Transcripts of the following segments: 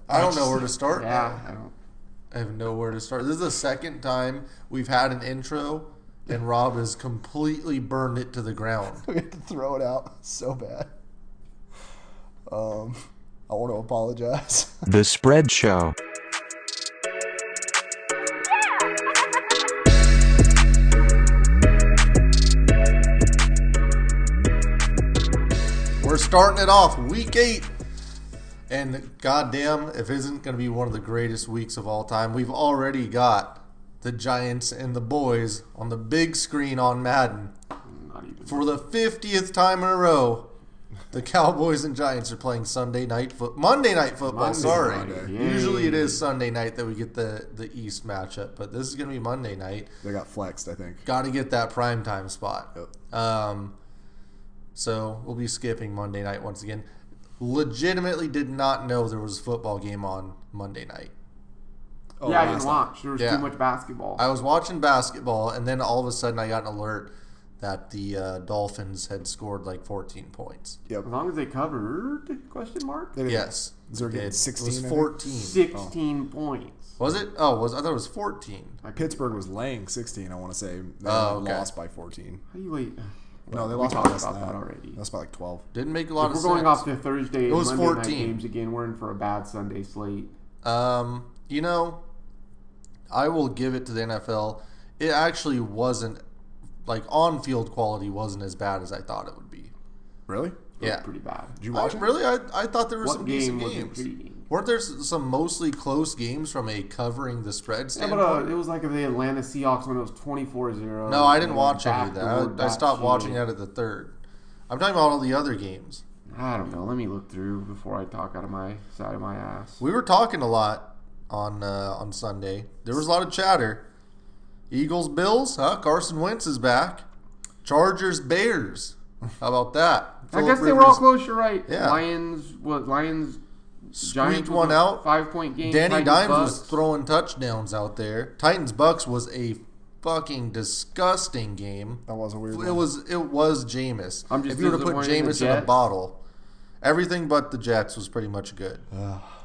I don't know where to start. Yeah, I have nowhere to start. This is the second time we've had an intro, and Rob has completely burned it to the ground. We have to throw it out so bad. I want to apologize. The Spread Show. We're starting it off week 8. And goddamn, if it isn't going to be one of the greatest weeks of all time, we've already got the Giants and the boys on the big screen on Madden. For the 50th time in a row, the Cowboys and Giants are playing Monday night football. Usually it is Sunday night that we get the East matchup, but this is going to be Monday night. They got flexed, I think. Got to get that primetime spot. Yep. So we'll be skipping Monday night once again. Legitimately did not know there was a football game on Monday night. Oh, yeah, I didn't watch. There was too much basketball. I was watching basketball, and then all of a sudden I got an alert that the Dolphins had scored like 14 points. Yep. As long as they covered, question mark? Yes. They're getting 16. It was 14. 16 points. Was it? Oh, I thought it was 14. Pittsburgh was laying 16, I want to say. They lost by 14. How do you wait? No, they lost by less than that already. That's by like 12. Didn't make a lot of sense. We're going off the Thursday and Monday 14. night games again. We're in for a bad Sunday slate. You know, I will give it to the NFL. It actually wasn't, like, on-field quality wasn't as bad as I thought it would be. Really? Yeah. Pretty bad. Did you watch it? Really? I thought there were some decent was games. intriguing? Weren't there some mostly close games from a covering the spread Yeah, standpoint? but it was like the Atlanta Seahawks when it was 24-0. No, I didn't watch any of that. I stopped watching that at the third. I'm talking about all the other games. I don't know. Let me look through before I talk out of my side of my ass. We were talking a lot on Sunday. There was a lot of chatter. Eagles, Bills, Carson Wentz is back. Chargers, Bears. How about that? I guess they were all close. You're right. Yeah. Lions. Squeaked one out. 5-point game. Danny Dimes was throwing touchdowns out there. Titans Bucks was a fucking disgusting game. That was a weird one. It was Jameis. I'm just if you were to put disappointed in the Jameis in a Jets. bottle, everything but the Jets was pretty much good.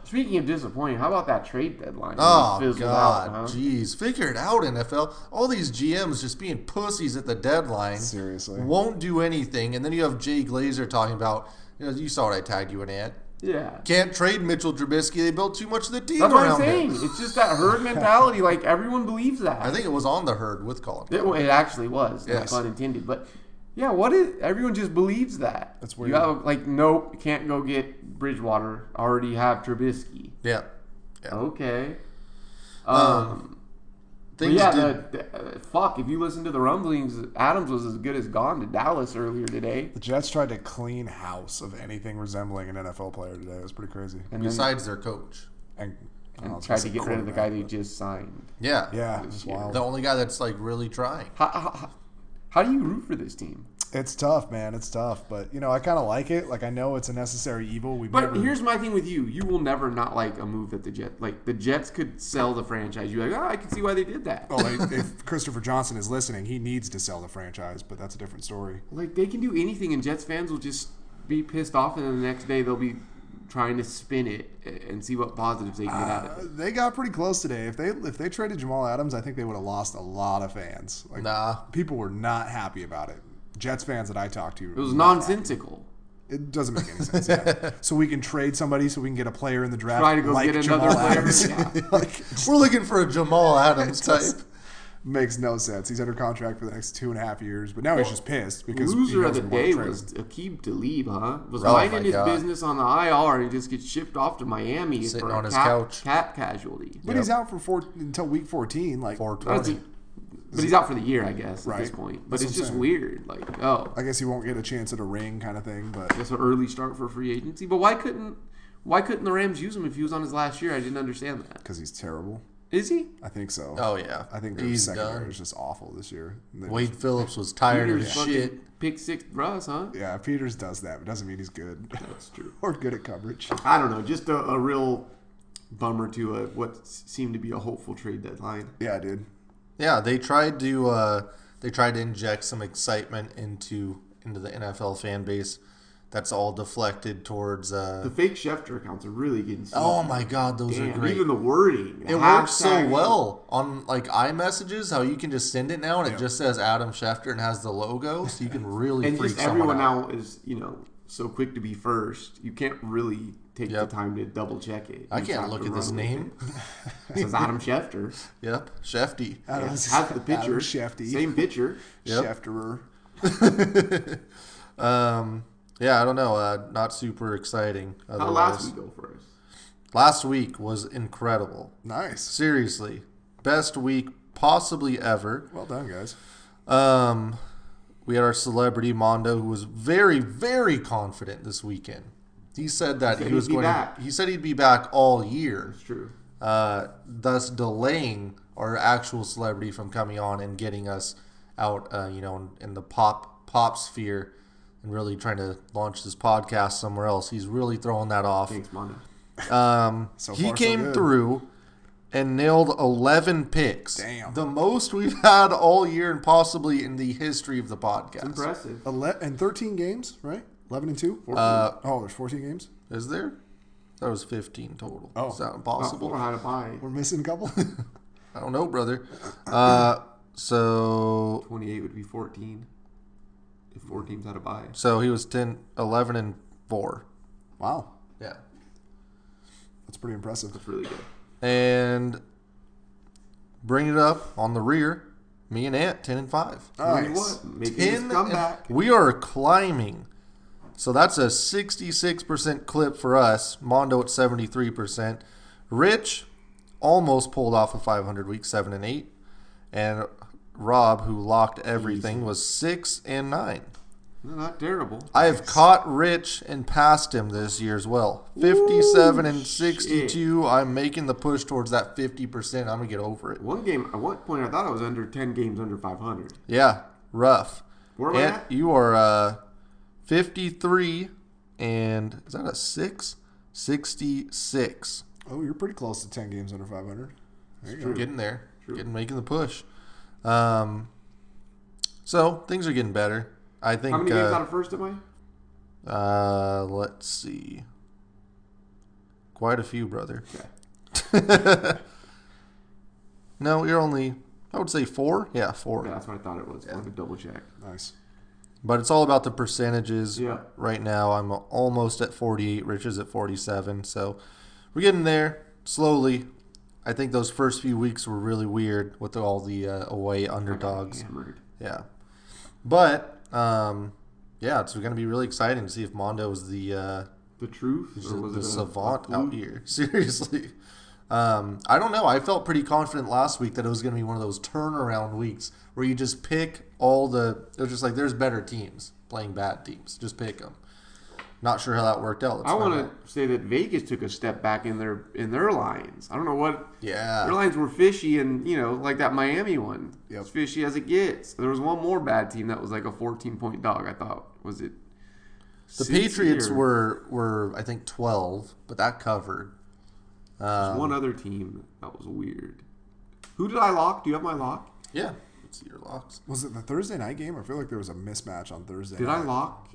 Speaking of disappointing, how about that trade deadline? Oh, It fizzled God. out, huh? Jeez. Figure it out, NFL. All these GMs just being pussies at the deadline. Seriously. Won't do anything. And then you have Jay Glazer talking about, you saw what I tagged you in at. Yeah. Can't trade Mitchell Trubisky. They built too much of the team That's what I'm around saying. him. It's just that herd mentality. Like, everyone believes that. I think it was on the herd with Colin. It actually was. Yes. No pun intended. But, yeah, everyone just believes that. That's weird. You have, nope, can't go get Bridgewater. Already have Trubisky. Yeah. Okay. Things fuck, if you listen to the rumblings, Adams was as good as gone to Dallas earlier today. The Jets tried to clean house of anything resembling an NFL player today. It was pretty crazy. And besides their coach. And tried to get rid of the guy they just signed. Yeah. Yeah, it's wild. The only guy that's really trying. How do you root for this team? It's tough, man. It's tough. But, I kind of like it. Like, I know it's a necessary evil. But here's my thing with you. You will never not like a move that the Jets... Like, the Jets could sell the franchise. You're like, I can see why they did that. Well, if Christopher Johnson is listening, he needs to sell the franchise, but that's a different story. Like, they can do anything, and Jets fans will just be pissed off, and then the next day they'll be trying to spin it and see what positives they can get out of it. They got pretty close today. If they traded Jamal Adams, I think they would have lost a lot of fans. Like, Nah. People were not happy about it. Jets fans that I talked to. It was nonsensical. It doesn't make any sense. Yeah. So we can trade somebody so we can get a player in the draft. Try to go like get Jamal another player. Adams. Yeah. We're looking for a Jamal Adams type. Makes no sense. He's under contract for the next 2.5 years, but now he's just pissed because Loser he of the doesn't want to day trade was him. Aqib Talib, huh? Was Oh, minding my his God. business on the IR and he just gets shipped off to Miami Sitting for on a his couch. cap casualty. But he's out for until week 14. Like 420. But he's out for the year, I guess, at this Right. point. But That's it's what I'm just saying. weird. Like, I guess he won't get a chance at a ring kind of thing. But that's an early start for free agency. But why couldn't the Rams use him if he was on his last year? I didn't understand that. because he's terrible. Is he? I think so. Oh, yeah. I think their He's secondary done. is just awful this year. They Wade just- Phillips was tired of Peters shit. fucking pick six Russ, huh? Yeah, Peters does that, but doesn't mean he's good. That's true. Or good at coverage. I don't know. Just a real bummer to what seemed to be a hopeful trade deadline. Yeah, dude. Yeah, they tried to inject some excitement into the NFL fan base. that's all deflected towards. The fake Schefter accounts are really getting. Oh my God, those are great. Even the wording. It works so well on like iMessages. How you can just send it now and it just says Adam Schefter and has the logo, so you can really and freak just someone everyone out. now is so quick to be first. You can't really take the time to double check it. I can't look at this name. It says Adam Schefter. Yep, Shefty. Has the picture. Shefty. Same picture. Yep. Schefterer. Yeah, I don't know. Not super exciting. How last week go for us? Last week was incredible. Nice. Seriously, best week possibly ever. Well done, guys. We had our celebrity Mondo, who was very, very confident this weekend. He said that he was going to. He said he'd be back all year. That's true. Thus delaying our actual celebrity from coming on and getting us out, in the pop sphere, and really trying to launch this podcast somewhere else. He's really throwing that off. Thanks, Mondo. He came through and nailed 11 picks. Damn. The most we've had all year and possibly in the history of the podcast. Impressive. And 13 games, right? 11 and 2? There's 14 games? Is there? That was 15 total. Oh. Is that impossible? We're missing a couple? I don't know, brother. So 28 would be 14. If 4 teams had a bye. So he was 11 and 4. Wow. Yeah. That's pretty impressive. That's really good. And bring it up on the rear. Me and Ant 10 and 5. Nice. Making his comeback. We are climbing. So that's a 66% clip for us. Mondo at 73%. Rich almost pulled off a 500 week, 7 and 8. And Rob, who locked everything, was 6 and 9. No, not terrible. I have caught Rich and passed him this year as well. 57 and 62. I'm making the push towards that 50%. I'm going to get over it. One game, at one point, I thought I was under 10 games under 500. Yeah, rough. Where am I at? You are 53 and, is that a 6? 66. Oh, you're pretty close to 10 games under 500. There you go. Getting there. Making the push. So, things are getting better. I think. How many games out of first am I? Let's see. Quite a few, brother. Okay. No, you're only, I would say 4. Yeah, 4. Yeah, that's what I thought it was. I wanted to double check. Nice. But it's all about the percentages. Yeah. Right now, I'm almost at 48. Rich is at 47. So we're getting there slowly. I think those first few weeks were really weird with all the away underdogs. Hammered. Yeah. But, it's going to be really exciting to see if Mondo is the truth? Or was the it savant a out here. Seriously. I don't know. I felt pretty confident last week that it was going to be one of those turnaround weeks where you just pick it was just like, there's better teams playing bad teams. Just pick them. Not sure how that worked out. I want to say that Vegas took a step back in their lines. I don't know what. Yeah. Their lines were fishy, and like that Miami one. Yep. It's fishy as it gets. There was one more bad team that was like a 14-point dog. I thought was it. The Patriots were I think 12, but that covered. There's one other team that was weird. Who did I lock? Do you have my lock? Yeah. Let's see your locks. Was it the Thursday night game? I feel like there was a mismatch on Thursday. Did night. I lock?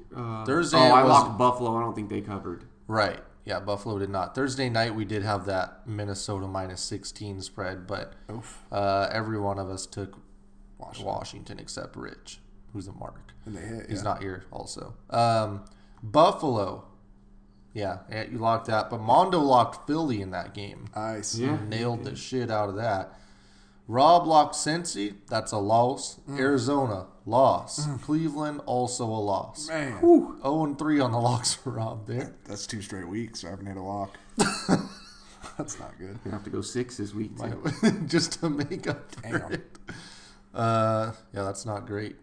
Thursday. I locked Buffalo. I don't think they covered. Right. Yeah, Buffalo did not. Thursday night we did have that Minnesota minus 16 spread, but every one of us took Washington except Rich, who's a mark. And they hit. He's not here also. Buffalo. Yeah, you locked that. But Mondo locked Philly in that game. Nice. Yeah. Nailed the shit out of that. Rob locked Cincy. That's a loss. Arizona, loss. Cleveland, also a loss. Man. 0-3 on the locks for Rob there. That's 2 straight weeks. I haven't hit a lock. That's not good. You have to go 6 this week too. Just to make up for it. Yeah, that's not great.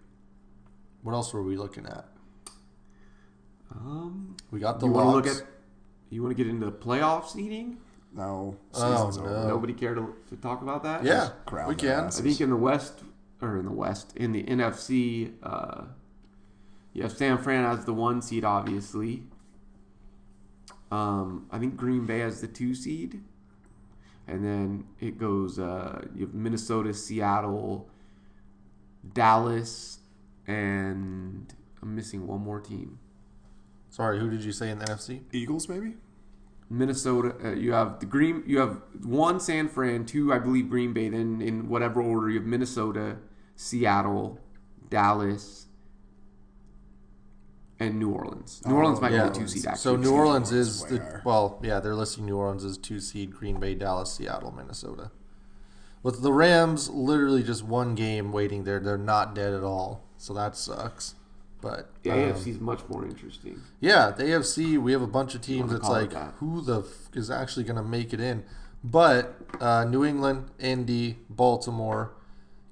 What else were we looking at? We got the locks. You want to get into playoff seeding? No. Season's over. Nobody cared to talk about that? Yeah, Crowd we can. I think in the NFC, you have San Fran as the 1 seed, obviously. I think Green Bay as the 2 seed. And then it goes, you have Minnesota, Seattle, Dallas, and I'm missing one more team. Sorry, who did you say in the NFC? Eagles, maybe? Minnesota. You have You have 1 San Fran, 2 I believe Green Bay. Then in whatever order you have Minnesota, Seattle, Dallas, and New Orleans. New Orleans might be the 2 seed. Actually, So New Orleans is way the higher. they're listing New Orleans as 2 seed. Green Bay, Dallas, Seattle, Minnesota. With the Rams, literally just 1 game waiting there. They're not dead at all, so that sucks. But the AFC is much more interesting. yeah, the AFC, we have a bunch of teams. It's like, who the is actually going to make it in? But New England, Indy, Baltimore,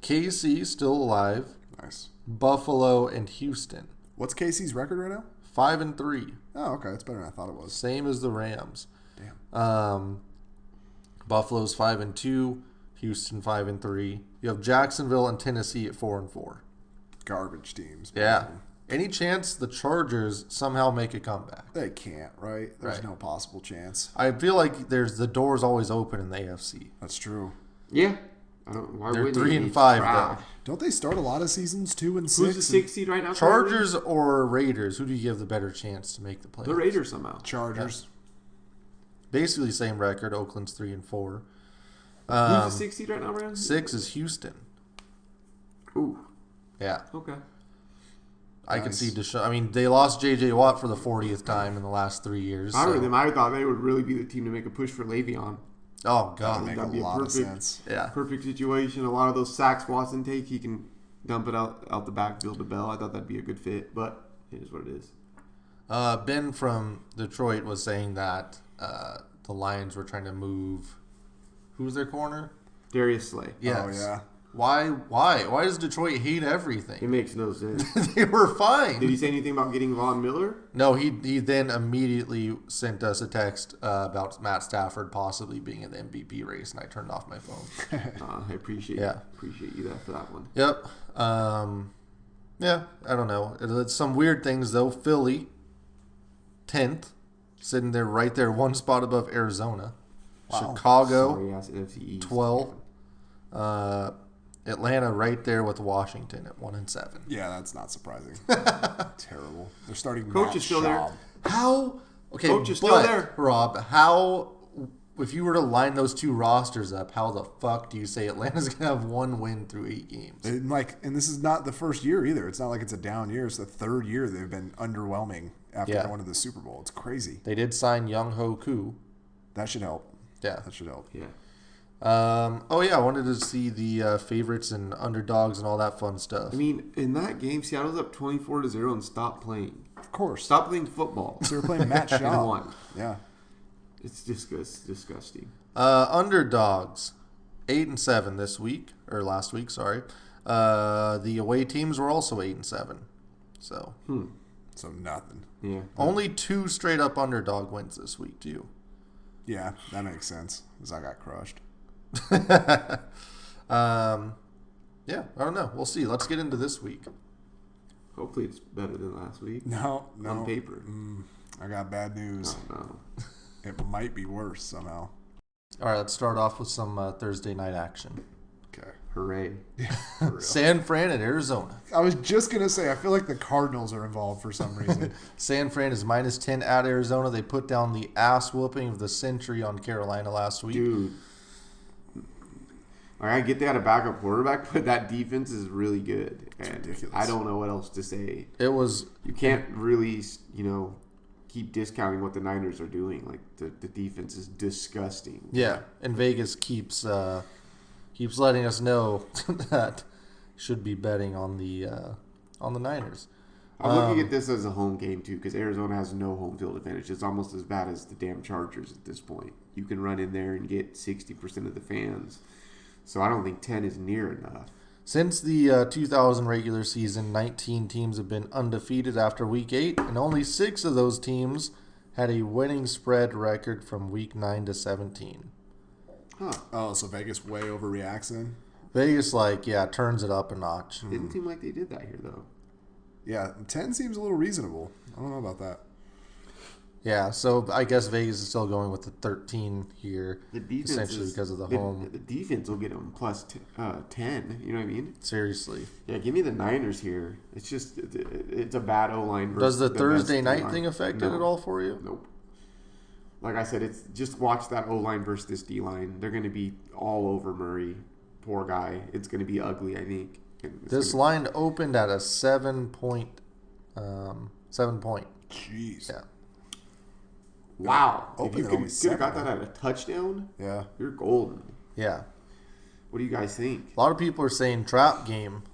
KC still alive. Nice. Buffalo and Houston. What's KC's record right now? 5-3. Oh, okay. That's better than I thought it was. Same as the Rams. Damn. Buffalo's 5-2. Houston 5-3. You have Jacksonville and Tennessee at 4-4. Garbage teams. Yeah. Any chance the Chargers somehow make a comeback? They can't, right? There's Right. no possible chance. I feel like the door's always open in the AFC. That's true. Yeah. I don't. Why They're wouldn't 3 they? and It's 5 trash. though. Don't they start a lot of seasons 2 and 6? Who's the 6th seed right now? Chargers or Raiders? Who do you give the better chance to make the playoffs? The Raiders somehow. Chargers. Basically same record. Oakland's 3-4. Who's the 6th seed right now, Brandon? 6 is Houston. Ooh. Yeah. Okay. I can Nice. see Deshaun. I mean, they lost J.J. Watt for the 40th time in the last 3 years. I so- them. I thought they would really be the team to make a push for Le'Veon. Oh, That God. would make That'd a be a lot of perfect- sense. Yeah. Perfect situation. A lot of those sacks Watson take, he can dump it out the backfield to Bell. I thought that'd be a good fit, but it is what it is. Ben from Detroit was saying that the Lions were trying to move. Who's their corner? Darius Slay. Yes. Oh, yeah. Why? Why does Detroit hate It everything? makes no sense. They were fine. Did he say anything about getting Von Miller? No, he then immediately sent us a text about Matt Stafford possibly being in the MVP race, and I turned off my phone. I appreciate you for that one. Yep. Yeah, I don't know. It's some weird things, though. Philly, 10th, sitting there right there, 1 spot above Arizona. Wow. Chicago, Sorry, ass NFC East. 12. Atlanta right there with Washington at 1-7. Yeah, that's not surprising. Terrible. They're starting Coach Matt is still there. Schaub. How? Okay, Coach is but, still there. Rob, how... If you were to line those 2 rosters up, how the fuck do you say Atlanta's going to have 1 win through 8 games? And this is not the first year either. It's not like it's a down year. It's the 3rd year they've been underwhelming after Yeah. going to the Super Bowl. It's crazy. They did sign Young Ho Koo. That should help. Yeah. That should help. Yeah. I wanted to see the favorites and underdogs and all that fun stuff. I mean, in that game, Seattle's up 24-0 and stopped playing. Of course. Stop playing football. So they're playing Matt And Schaub. won. Yeah. It's disgusting. Underdogs, 8-7 this week or last week. Sorry. The away teams were also 8-7. So So nothing. Yeah. only 2 straight up underdog wins this week too. Yeah, that makes sense. Because I got crushed. Yeah, I don't know. We'll see. Let's get into this week. Hopefully it's better than last week. No. On paper. I got bad news. No. It might be worse somehow. All right, let's start off with some Thursday night action. Okay. Hooray. For real. San Fran at Arizona. I was just going to say, I feel like the Cardinals are involved for some reason. San Fran is -10 at Arizona. They put down the ass whooping of the century on Carolina last week. Dude. I get they had a backup quarterback, but that defense is really good. And ridiculous. I don't know what else to say. It was You can't really, keep discounting what the Niners are doing. Like, the defense is disgusting. yeah, and Vegas keeps letting us know that should be betting on the Niners. I'm looking at this as a home game, too, because Arizona has no home field advantage. It's almost as bad as the damn Chargers at this point. You can run in there and get 60% of the fans. So I don't think 10 is near enough. Since the 2000 regular season, 19 teams have been undefeated after Week 8, and only 6 of those teams had a winning spread record from Week 9 to 17. Huh. Oh, so Vegas way overreacts then? Vegas, turns it up a notch. Didn't seem like they did that here, though. Yeah, 10 seems a little reasonable. I don't know about that. Yeah, so I guess Vegas is still going with the 13 here, The defense essentially is, because of the the, home. The defense will get them plus 10. You know what I mean? Seriously. Yeah, give me the Niners here. It's just it's a bad O line. Does the Thursday best night D-line. thing affect it No. at all for you? Nope. Like I said, it's just watch that O line versus this D line. They're going to be all over Murray. Poor guy. It's going to be ugly, I think. This line opened at a 7 point. 7 point. Jeez. Yeah. Wow. If Open you at could only have 7. got that at a touchdown, Yeah. you're golden. Yeah. What do you guys think? A lot of people are saying trap game.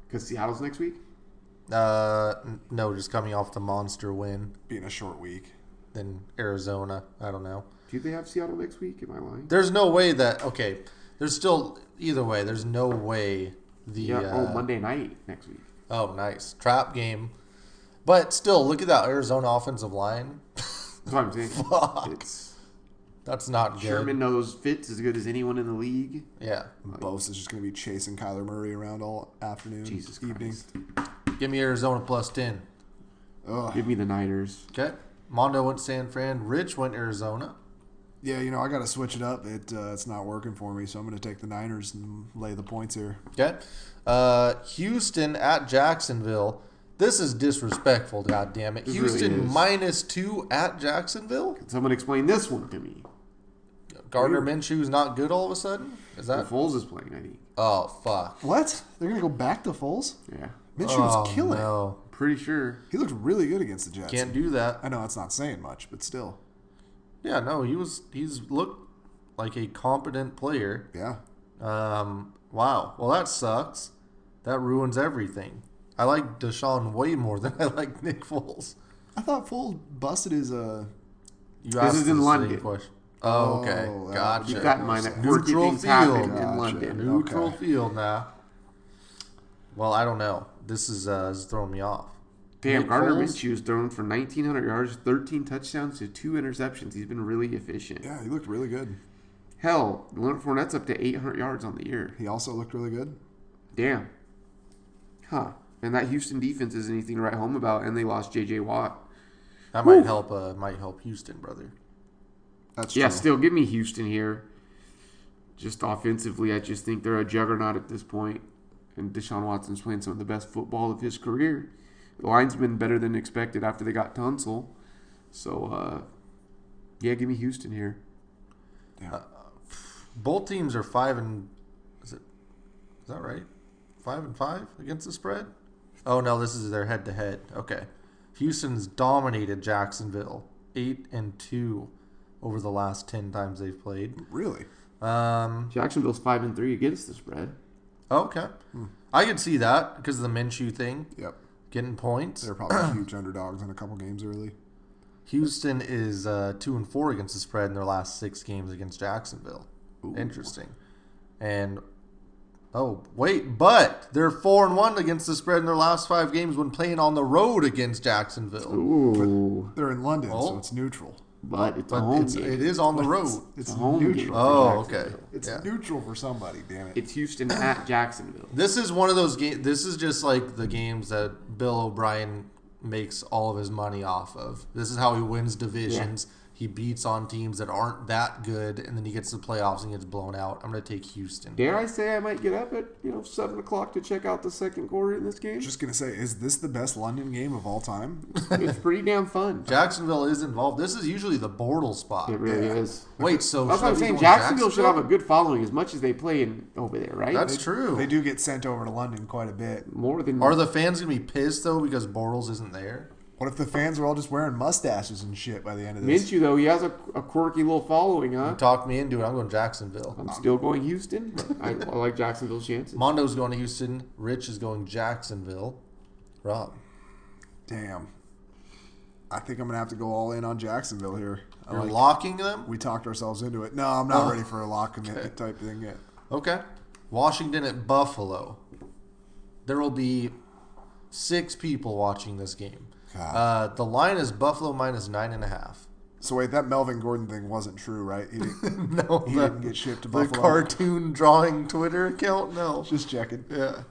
Because Seattle's next week? No, just coming off the monster win. Being a short week. Then Arizona. I don't know. Do they have Seattle next week? Am I lying? There's no way that. Okay. There's still either way. There's no way the. Monday night next week. Oh, nice trap game. But still, look at that Arizona offensive line. That's what I'm saying. Fuck. It's, That's not good. Sherman knows Fitz as good as anyone in the league. Yeah. Bose is just going to be chasing Kyler Murray around all afternoon, Jesus evening. Christ. Give me Arizona plus 10. Ugh. Give me the Niners. Okay. Mondo went San Fran. Rich went Arizona. Yeah, you know, I got to switch it up. It's not working for me, so I'm going to take the Niners and lay the points here. Okay. Houston at Jacksonville. This is disrespectful, God damn it. This Houston really is. -2 at Jacksonville? Can someone explain this one to me? Gardner Minshew's not good all of a sudden? Is The that? Foles is playing, I think. Oh, fuck. What? They're going to go back to Foles? Yeah. Minshew was Oh, killing. no. Pretty sure. He looked really good against the Jets. Can't do that. I know that's not saying much, but still. Yeah, no, he's looked like a competent player. Yeah. Wow. Well, that sucks. That ruins everything. I like Deshaun way more than I like Nick Foles. I thought Foles busted his You This asked is in the same London. question. Oh, okay. Oh, that- Gotcha. Keep that in mind. That Neutral quirky things field. happen Gotcha. in London. Neutral Okay. field now. Well, I don't know. This is throwing me off. Damn, Nick Gardner Foles? Minshew's thrown for 1,900 yards, 13 touchdowns to 2 interceptions. He's been really efficient. Yeah, he looked really good. Hell, Leonard Fournette's up to 800 yards on the year. He also looked really good. Damn. Huh. And that Houston defense isn't anything to write home about, and they lost J.J. Watt. That might help. Might help Houston, brother. That's Yeah, true. still give me Houston here. Just offensively, I just think they're a juggernaut at this point. And Deshaun Watson's playing some of the best football of his career. The line's been better than expected after they got Tunsil. So, yeah, give me Houston here. Yeah. Both teams are 5 and. Is that right? 5-5 against the spread? Oh no, this is their head-to-head. Okay, Houston's dominated Jacksonville 8-2 over the last 10 times they've played. Really? Jacksonville's 5-3 against the spread. Okay, I could see that because of the Minshew thing, Yep. getting points. They're probably huge underdogs in a couple games early. Houston is 2-4 against the spread in their last 6 games against Jacksonville. Ooh. Interesting. And but they're 4-1 against the spread in their last 5 games when playing on the road against Jacksonville. Ooh. They're in London, Oh. so it's neutral. But it's a But home it game. is on the road. It's a home neutral. game. Oh, for okay. Jacksonville. It's Yeah. neutral for somebody, damn it. It's Houston at Jacksonville. This is one of those games. This is just like the games that Bill O'Brien makes all of his money off of. This is how he wins divisions. He beats on teams that aren't that good, and then he gets to the playoffs and gets blown out. I'm going to take Houston. Dare I say I might get up at 7 o'clock to check out the second quarter in this game? Just going to say, is this the best London game of all time? It's pretty damn fun. Jacksonville is involved. This is usually the Bortle spot. It really is. Wait, so That's should what I I'm be saying. going Jacksonville should have a Jacksonville? good following as much as they play over there, right? That's true. They do get sent over to London quite a bit. More than Are the fans going to be pissed, though, because Bortles isn't there? What if the fans are all just wearing mustaches and shit by the end of this? Minshew, though. He has a quirky little following, huh? Talk me into it. I'm going Jacksonville. I'm still going Houston. But I like Jacksonville's chances. Mondo's going to Houston. Rich is going Jacksonville. Rob. Damn. I think I'm going to have to go all in on Jacksonville here. You're locking them? We talked ourselves into it. No, I'm not ready for a lock commitment type thing yet. Okay. Washington at Buffalo. There will be 6 people watching this game. God. The line is Buffalo minus 9.5. So wait, that Melvin Gordon thing wasn't true, right? He didn't, No, he didn't get shipped to the Buffalo. cartoon drawing Twitter account. No, Just checking. yeah.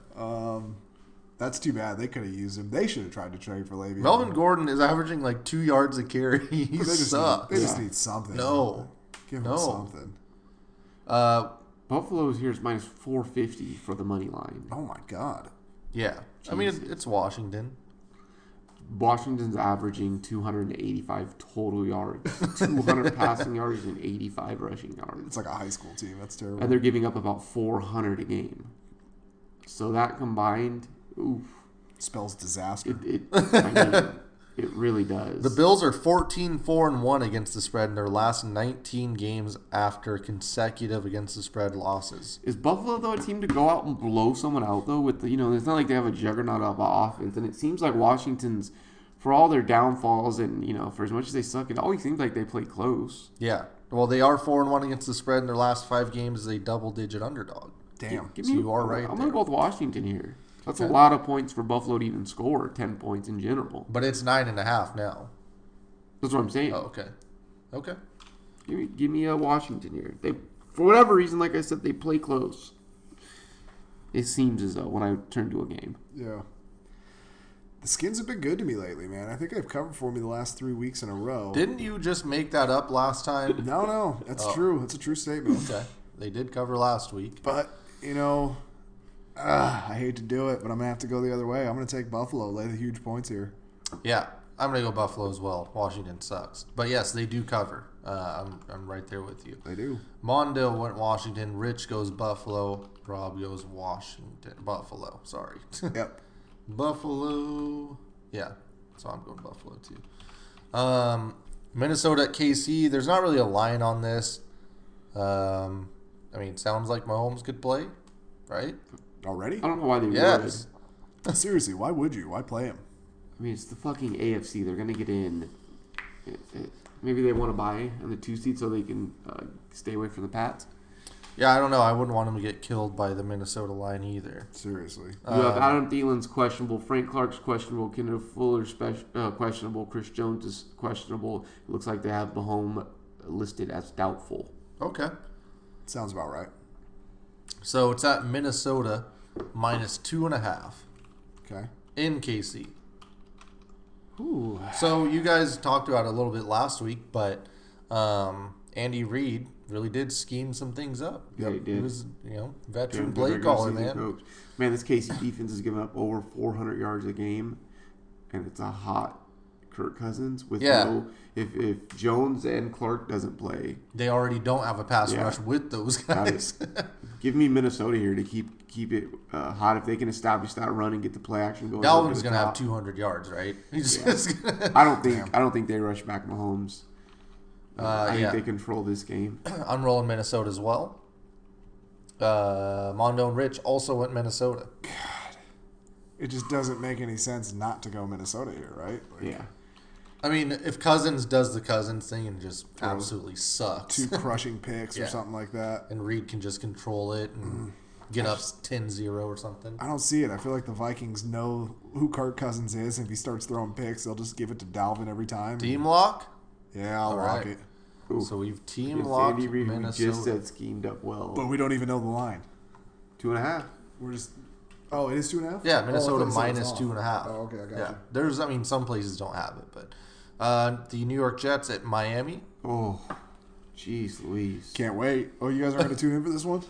That's too bad. They could have used him. They should have tried to trade for Le'Veon. Melvin Gordon is averaging like 2 yards a carry. He They sucks. just need something. No. Give him No. something. Buffalo's here is minus 450 for the money line. Oh, my God. Yeah. I mean, it's Washington. Washington's averaging 285 total yards, 200 passing yards, and 85 rushing yards. It's like a high school team. That's terrible. And they're giving up about 400 a game. So that combined, oof. Spells disaster. I mean, it really does. The Bills are 14-4-1 against the spread in their last 19 games after consecutive against the spread losses. Is Buffalo, though, a team to go out and blow someone out, though? With the, it's not like they have a juggernaut of offense. And it seems like Washington's, for all their downfalls and, for as much as they suck, it always seems like they play close. Yeah. Well, they are 4-1 against the spread in their last 5 games as a double-digit underdog. Damn. So you are right I'm there. going to go with Washington here. That's Okay. a lot of points for Buffalo to even score, 10 points in general. But it's 9.5 now. That's what I'm saying. Oh, okay. Okay. Give me a Washington here. They, for whatever reason, like I said, they play close. It seems as though when I turn to a game. Yeah. The Skins have been good to me lately, man. I think they've covered for me the last 3 weeks in a row. Didn't you just make that up last time? No. That's true. That's a true statement. Okay. They did cover last week. But, I hate to do it, but I'm going to have to go the other way. I'm going to take Buffalo, lay the huge points here. Yeah. I'm going to go Buffalo as well. Washington sucks. But yes, they do cover. I'm right there with you. They do. Mondo went Washington. Rich goes Buffalo. Rob goes Buffalo. Sorry. Yep. Buffalo. Yeah. So I'm going Buffalo too. Minnesota at KC. There's not really a line on this. It sounds like Mahomes could play, right? Already? I don't know why they Yes. Seriously, why would you? Why play him? would. It's the fucking AFC. They're going to get in. Maybe they want to buy in the 2 seed so they can stay away from the Pats. Yeah, I don't know. I wouldn't want him to get killed by the Minnesota line either. Seriously. You have Adam Thielen's questionable, Frank Clark's questionable, Kendall Fuller's questionable, Chris Jones is questionable. It looks like they have Mahomes listed as doubtful. Okay. Sounds about right. So it's at Minnesota minus 2.5 Okay. in KC. Ooh. So you guys talked about it a little bit last week, but Andy Reid really did scheme some things up. Yeah, he did. He was, veteran Yeah, play regular caller, season man. coach. Man, this KC defense has given up over 400 yards a game, and it's a hot Kirk Cousins with no. If Jones and Clark doesn't play, They already don't have a pass Yeah. rush with those Got guys. give me Minnesota here to keep it hot. If they can establish that run and get the play action going. Dalvin's going to have 200 yards, right? He's Yeah. just gonna... I don't think they rush back Mahomes. I yeah. think they control this game. I'm rolling Minnesota as well. Mondo and Rich also went Minnesota. It just doesn't make any sense not to go Minnesota here, right? Yeah. I mean, if Cousins does the Cousins thing and just absolutely sucks, 2 crushing picks Yeah. or something like that. and Reed can just control it and get up 10-0 or something. I don't see it. I feel like the Vikings know who Kirk Cousins is. And if he starts throwing picks, they'll just give it to Dalvin every time. Team lock? Yeah, I'll All lock right. it. Ooh. So we've team Against locked Andy Reid, who we Minnesota. just said schemed up well. But we don't even know the line. 2.5. We're just. Oh, it is 2.5? Yeah, Oh, Minnesota I thought you said minus it's off. 2.5. Oh, okay, I got Yeah, you. there's, some places don't have it, but the New York Jets at Miami. Oh, jeez Louise. Can't wait. Oh, you guys are going to tune in for this one?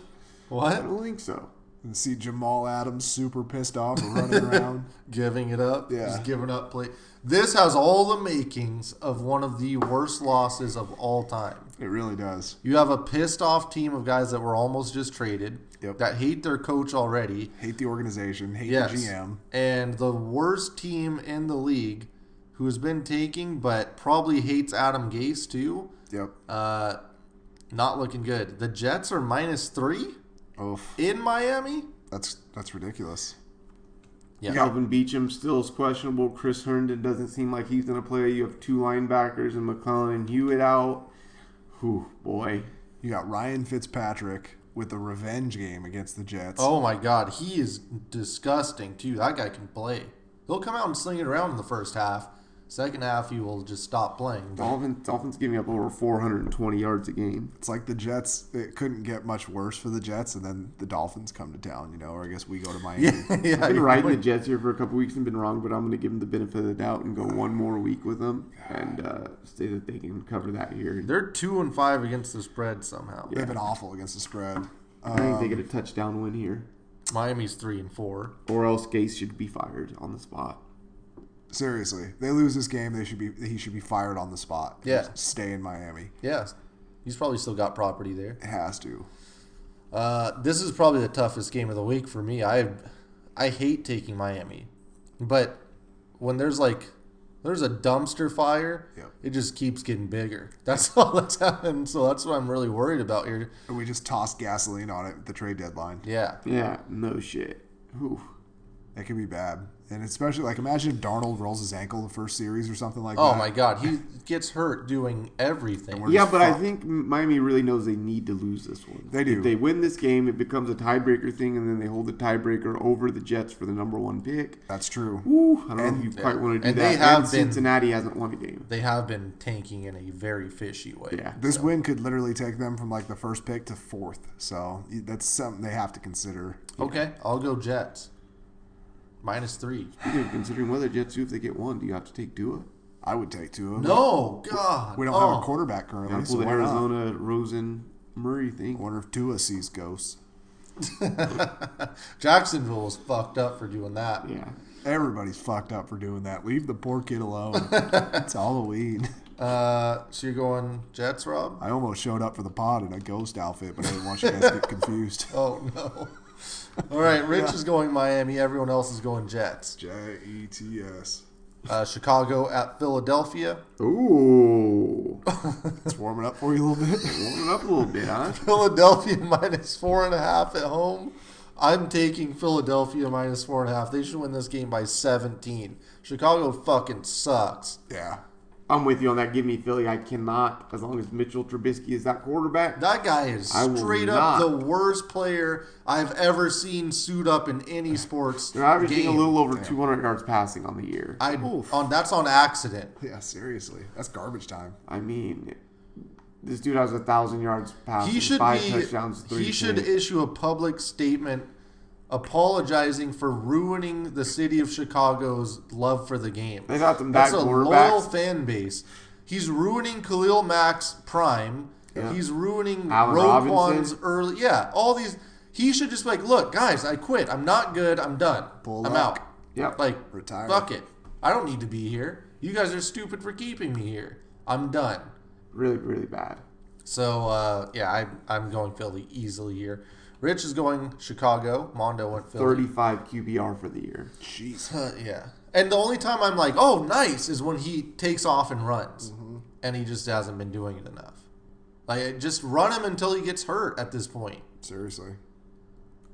I What? don't think so. And see Jamal Adams super pissed off and running around. Giving it up. Yeah. Just giving up play. This has all the makings of one of the worst losses of all time. It really does. You have a pissed off team of guys that were almost just traded, Yep. that hate their coach already. Hate the organization. Hate Yes. the GM. And the worst team in the league who's been taking but probably hates Adam Gase too. Yep. Not looking good. The Jets are -3 Oof. in Miami. That's ridiculous. Yeah. Calvin Beachum still is questionable. Chris Herndon doesn't seem like he's going to play. You have 2 linebackers and McClellan and Hewitt out. Whew, boy. You got Ryan Fitzpatrick with the revenge game against the Jets. Oh my God, he is disgusting too. That guy can play. He'll come out and sling it around in the first half. Second half, he will just stop playing. Dolphins giving up over 420 yards a game. It's like the Jets. It couldn't get much worse for the Jets, and then the Dolphins come to town, or I guess we go to Miami. Yeah, I've been riding the Jets here for a couple weeks and been wrong, but I'm going to give them the benefit of the doubt and go one more week with them and say that they can cover that here. They're 2-5 against the spread somehow. They've been awful against the spread. I think they get a touchdown win here. Miami's 3-4. Or else Gase should be fired on the spot. Seriously, they lose this game. He should be fired on the spot. Yeah. Just stay in Miami. Yeah, he's probably still got property there. It has to. This is probably the toughest game of the week for me. I hate taking Miami, but when there's a dumpster fire, Yep. it just keeps getting bigger. That's all that's happened. So that's what I'm really worried about here. And we just tossed gasoline on it at the trade deadline. Yeah. Yeah, no shit. Whew. That could be bad. And especially, imagine if Darnold rolls his ankle the first series or something like that. Oh, my God. He gets hurt doing everything. Yeah, but I think Miami really knows they need to lose this one. They do. If they win this game, it becomes a tiebreaker thing, and then they hold the tiebreaker over the Jets for the number 1 pick. That's true. Woo, I don't know if you quite want to do and that. they have and Cincinnati hasn't won a game. They have been tanking in a very fishy way. Yeah. This win could literally take them from the first pick to 4th. So that's something they have to consider. Okay, I'll go Jets. -3. Considering what the Jets do if they get 1, do you have to take Tua? I would take two of them. No, God. We don't have a quarterback currently. Gotta pull So the why not? Arizona Rosen Murray thing. I wonder if Tua sees ghosts. Jacksonville was fucked up for doing that. Yeah. Everybody's fucked up for doing that. Leave the poor kid alone. It's Halloween. So you're going Jets, Rob? I almost showed up for the pod in a ghost outfit, but I didn't want you guys to get confused. Oh, no. All right, Rich is going Miami. Everyone else is going Jets. Jets. Chicago at Philadelphia. Ooh. It's warming up for you a little bit. Warming up a little bit, huh? Philadelphia -4.5 at home. I'm taking Philadelphia -4.5. They should win this game by 17. Chicago fucking sucks. Yeah. I'm with you on that. Give me Philly. I cannot, as long as Mitchell Trubisky is that quarterback. That guy is I will straight up not. the worst player I've ever seen suit up in any sports They're averaging game. a little over 200 yards passing on the year. That's on accident. Yeah, seriously. That's garbage time. I mean, this dude has 1,000 yards passing, He should 5 touchdowns, 3 He should picks. issue a public statement apologizing for ruining the city of Chicago's love for the game. They got some That's bad a quarterbacks. loyal fan base. He's ruining Khalil Mack's prime. Yeah. He's ruining Allen Roquan's Robinson. early. Yeah, all these. He should just be like, look, guys, I quit. I'm not good. I'm done. Pull I'm up. out. Yep. Like, Retire. fuck it. I don't need to be here. You guys are stupid for keeping me here. I'm done. Really, really bad. So, I'm going Philly easily here. Rich is going Chicago. Mondo went Philly. 35 QBR for the year. Jeez. Yeah. And the only time I'm like, oh, nice, is when he takes off and runs. Mm-hmm. And he just hasn't been doing it enough. Like, just run him until he gets hurt at this point. Seriously.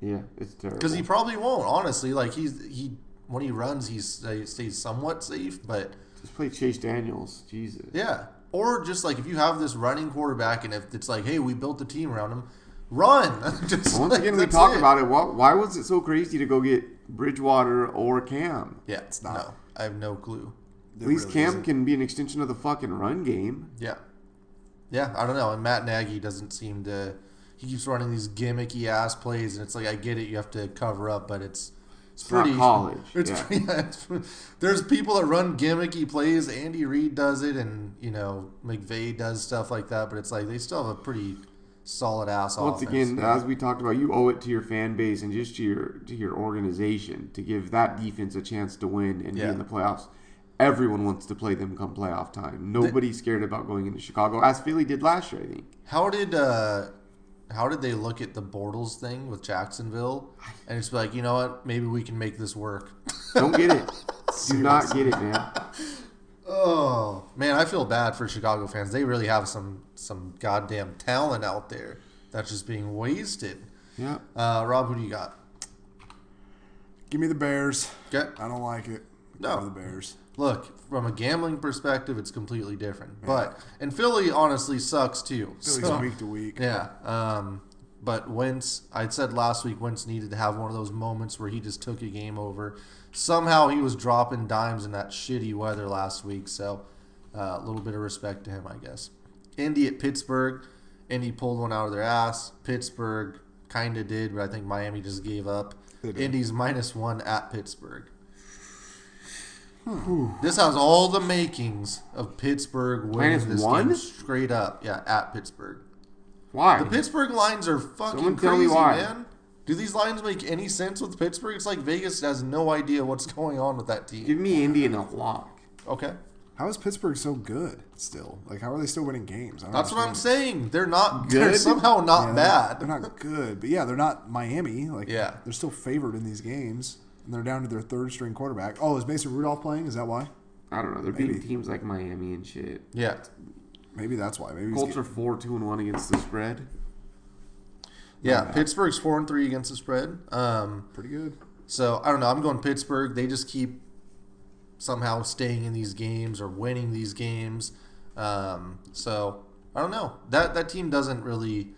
Yeah, it's terrible. Because he probably won't, honestly. Like, he when he runs, he stays somewhat safe, but... Just play Chase Daniels. Jesus. Yeah. Or just, like, if you have this running quarterback and if it's like, hey, we built the team around him, run! Just Once again, we talked about it. Why was it so crazy to go get Bridgewater or Cam? Yeah, it's not. No, I have no clue. At least Cam can be an extension of the fucking run game. Yeah. Yeah, I don't know. And Matt Nagy doesn't seem to... He keeps running these gimmicky-ass plays, and it's like, I get it, you have to cover up, but it's pretty... Not college. There's people that run gimmicky plays. Andy Reid does it, and, McVay does stuff like that, but it's like they still have a pretty solid-ass offense. Once again, as we talked about, you owe it to your fan base and just to your organization to give that defense a chance to win and be in the playoffs. Everyone wants to play them come playoff time. Nobody's scared about going into Chicago, as Philly did last year, I think. How did they look at the Bortles thing with Jacksonville? And it's like, you know what? Maybe we can make this work. Don't get it. Do not get it, man. Oh, man, I feel bad for Chicago fans. They really have some goddamn talent out there that's just being wasted. Yeah. Rob, who do you got? Give me the Bears. Okay. I don't like it. No. Give me the Bears. Look, from a gambling perspective, it's completely different. Yeah. And Philly honestly sucks too. Philly's week to week. Yeah. But Wentz, I said last week, Wentz needed to have one of those moments where he just took a game over. somehow he was dropping dimes in that shitty weather last week. So a little bit of respect to him, I guess. Indy at Pittsburgh. Indy pulled one out of their ass. Pittsburgh kind of did, but I think Miami just gave up. Indy's -1 at Pittsburgh. This has all the makings of Pittsburgh winning this game straight up. Yeah, at Pittsburgh. Why? The Pittsburgh lines are fucking crazy, man. Do these lines make any sense with Pittsburgh? It's like Vegas has no idea what's going on with that team. Give me Indy in a lock. Okay. How is Pittsburgh so good still? Like, how are they still winning games? That's what I'm saying. They're not good. They're somehow not bad. They're not good. But yeah, they're not Miami. Like, yeah. They're still favored in these games. And they're down to their third string quarterback. Oh, is Mason Rudolph playing? Is that why? I don't know. They're beating teams like Miami and shit. Yeah. Maybe that's why. Maybe Colts are 4-2-1 against the spread. Yeah, Pittsburgh's 4-3 against the spread. Pretty good. So I don't know. I'm going Pittsburgh. They just keep somehow staying in these games or winning these games. So I don't know. That team doesn't really.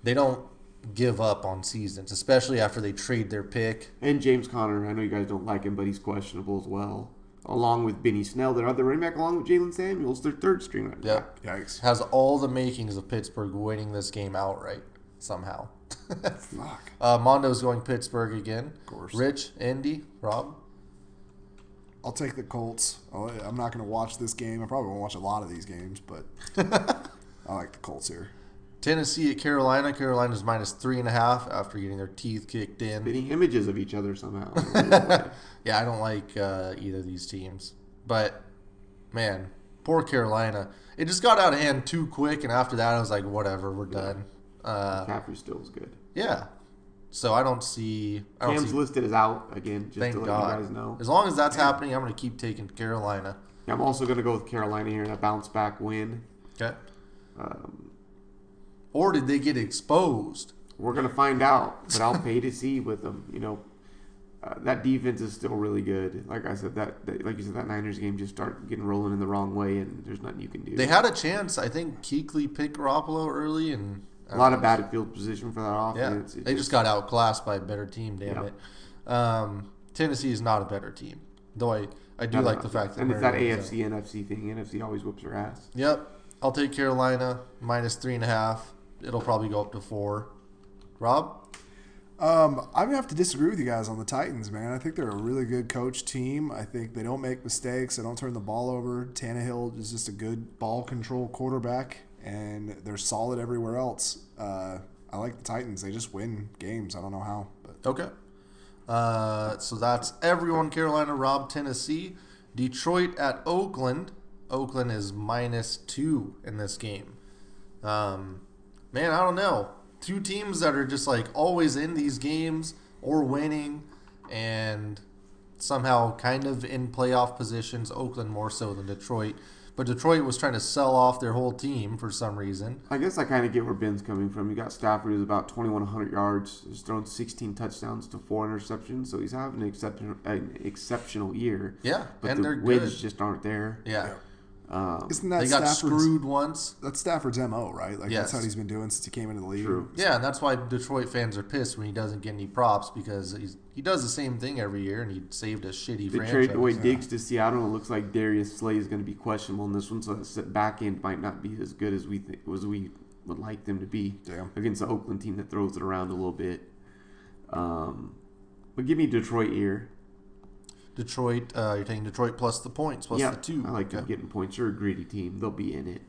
They don't give up on seasons, especially after they trade their pick. And James Conner. I know you guys don't like him, but he's questionable as well. Along with Benny Snell, their other running back, along with Jalen Samuels, their third string running back. Yikes. Has all the makings of Pittsburgh winning this game outright somehow. Fuck. Mondo's going Pittsburgh again. Of course. Rich, Indy, Rob. I'll take the Colts. I'm not going to watch this game. I probably won't watch a lot of these games, but I like the Colts here. Tennessee at Carolina. Carolina's -3.5 after getting their teeth kicked in. Getting images of each other somehow. Yeah, I don't like either of these teams. But, man, poor Carolina. It just got out of hand too quick, and after that I was like, whatever, we're done. McCaffrey still is good. Yeah. So I don't see... Cam's listed as out again, just thank to let God. you guys know. As long as that's happening, I'm going to keep taking Carolina. Yeah, I'm also going to go with Carolina here in a bounce-back win. Okay. Or did they get exposed? We're going to find out, but I'll pay to see with them. You know, that defense is still really good. Like I said, like you said, that Niners game just started getting rolling in the wrong way, and there's nothing you can do. They had a chance. I think Kuechly picked Garoppolo early, and a lot of bad field position for that offense. Yeah, they just got outclassed by a better team. Damn it. Tennessee is not a better team, though. I do like the fact that and it's that AFC NFC thing. NFC always whoops their ass. Yep, I'll take Carolina -3.5. It'll probably go up to 4. Rob? I'm going to have to disagree with you guys on the Titans, man. I think they're a really good coach team. I think they don't make mistakes. They don't turn the ball over. Tannehill is just a good ball control quarterback, and they're solid everywhere else. I like the Titans. They just win games. I don't know how. But. Okay. So that's everyone. Carolina, Rob, Tennessee. Detroit at Oakland. Oakland is -2 in this game. Man, I don't know. Two teams that are just like always in these games or winning and somehow kind of in playoff positions. Oakland more so than Detroit. But Detroit was trying to sell off their whole team for some reason. I guess I kind of get where Ben's coming from. You got Stafford, who's about 2,100 yards. He's thrown 16 touchdowns to 4 interceptions. So he's having an exceptional year. Yeah, but and the they're wins good. just aren't there. Yeah. Isn't that they got screwed once. That's Stafford's MO, right? Like yes. That's how he's been doing since he came into the league. True. Yeah, and that's why Detroit fans are pissed when he doesn't get any props because he does the same thing every year and he saved a shitty they franchise. traded away Diggs to Seattle. And it looks like Darius Slay is going to be questionable in this one, so the back end might not be as good as we would like them to be against the Oakland team that throws it around a little bit. But give me Detroit here. Detroit, you're taking Detroit plus the points, plus the 2. I like them getting points. They're a gritty team. They'll be in it.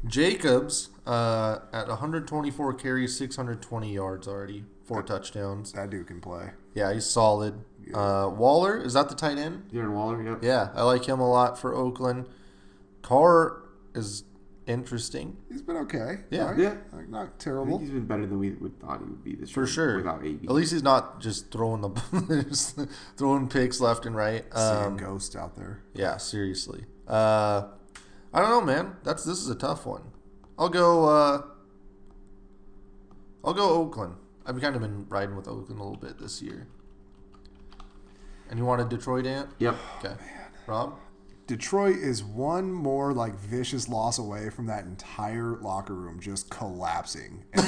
Jacobs at 124 carries, 620 yards already, 4 touchdowns. That dude can play. Yeah, he's solid. Waller, is that the tight end? Darren Waller, yep. Yeah, I like him a lot for Oakland. Carr is interesting. He's been okay. Yeah. Right? Yeah. Like, not I think terrible. he's been better than we would thought he would be this For year. sure. Without AB. At least he's not just throwing just throwing picks left and right. Seeing ghosts out there. Yeah, seriously. I don't know, man. This is a tough one. I'll go Oakland. I've kind of been riding with Oakland a little bit this year. And you wanted Detroit, Ant? Yep. Okay. Rob? Detroit is one more like vicious loss away from that entire locker room just collapsing and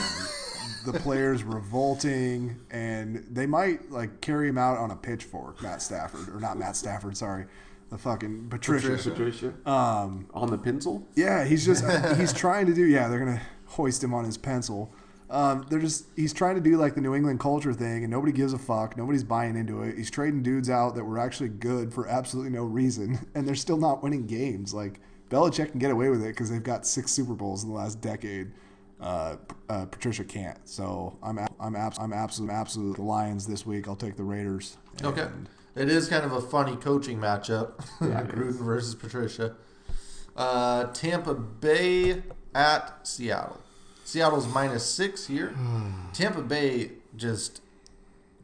the players revolting, and they might like carry him out on a pitchfork. Matt Stafford, or not Matt Stafford, sorry, the fucking Patricia. On the pencil. Yeah, he's trying to do. Yeah, they're gonna hoist him on his pencil. He's trying to do like the New England culture thing, and nobody gives a fuck. Nobody's buying into it. He's trading dudes out that were actually good for absolutely no reason, and they're still not winning games. Like Belichick can get away with it because they've got 6 Super Bowls in the last decade. Patricia can't. So I'm absolute the Lions this week. I'll take the Raiders. Okay, it is kind of a funny coaching matchup. Yeah, Gruden versus Patricia. Tampa Bay at Seattle. Seattle's -6 here. Tampa Bay just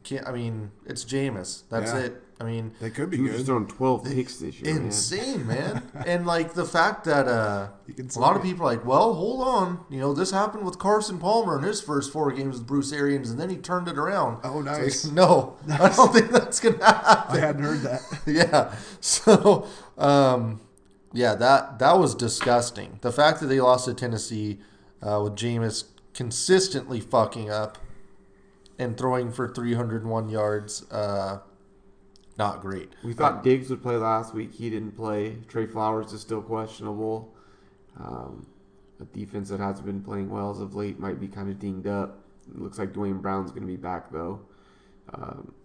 can't. I mean, it's Jameis. That's it. I mean, they could be good. He was throwing 12 picks this year. Insane, man. And like the fact that a lot of people are like, well, hold on. You know, this happened with Carson Palmer in his first 4 games with Bruce Arians, and then he turned it around. Oh, nice. Like, no, I don't think that's gonna happen. I hadn't heard that. Yeah. So, yeah, that was disgusting. The fact that they lost to Tennessee. With Jameis consistently fucking up and throwing for 301 yards, not great. We thought Diggs would play last week. He didn't play. Trey Flowers is still questionable. A defense that hasn't been playing well as of late might be kind of dinged up. It looks like Dwayne Brown's going to be back, though.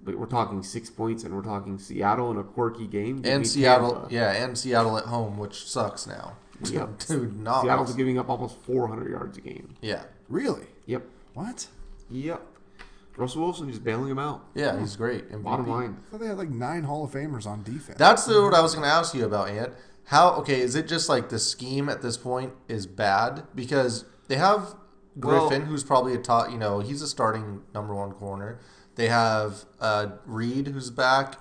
But we're talking 6 points, and we're talking Seattle in a quirky game. And Seattle, and Seattle at home, which sucks now. Yep. Dude, not Seattle's giving up almost 400 yards a game. Yeah. Really? Yep. What? Yep. Russell Wilson just bailing him out. Yeah, he's great. MVP. Bottom line. I thought they had like 9 Hall of Famers on defense. That's what I was going to ask you about, Ant. Is it just like the scheme at this point is bad? Because they have Griffin, who's probably a top, he's a starting number 1 corner. They have Reed, who's back.